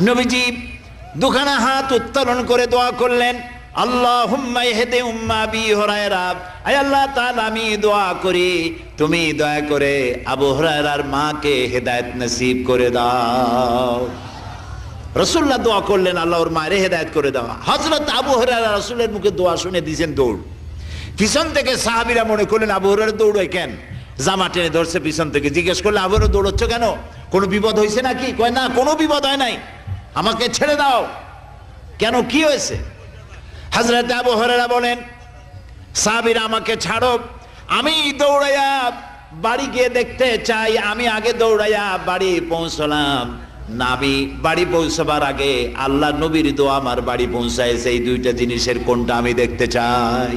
নবীজি দুখানা হাত উত্তোলন করে দোয়া করলেন, আল্লাহুম্মা ইহদি উম্মা আবি হুরায়রা, আয় আল্লাহ তাআলা আমি দোয়া করি তুমি দয়া করে আবু হুরায়রার মাকে হেদায়েত নসিব করে দাও। রাসূলুল্লাহ দোয়া করলেন আল্লাহ ওর মায়ের হেদায়েত করে দাও। হযরত আবু হুরায়রা রাসূলের মুখে দোয়া শুনে দিয়েছেন দৌড়। পিছন থেকে সাহাবীরা মনে করলেন আবু হুরায়রা দৌড়ায় কেন, জামা টেনে ধরছে পিছন থেকে। জিজ্ঞেস করলে আবু হুরায়রা দৌড়চ্ছ কেন, কোনো বিপদ হয়েছে নাকি? কয় না, কোনো বিপদ হয় নাই, আমাকে ছেড়ে দাও। কেন, কি হয়েছে? হযরত আবু হুরায়রা বলেন, সাহাবীরা আমাকে ছাড়ো, আমি দৌড়াইয়া বাড়ি গিয়ে দেখতে চাই। আমি আগে দৌড়াইয়া বাড়ি পৌঁছলাম, নাবি বাড়ি পৌঁছবার আগে আল্লাহ নবীর দোয়া আমার বাড়ি পৌঁছায়। সেই দুইটা জিনিসের কোনটা আমি দেখতে চাই।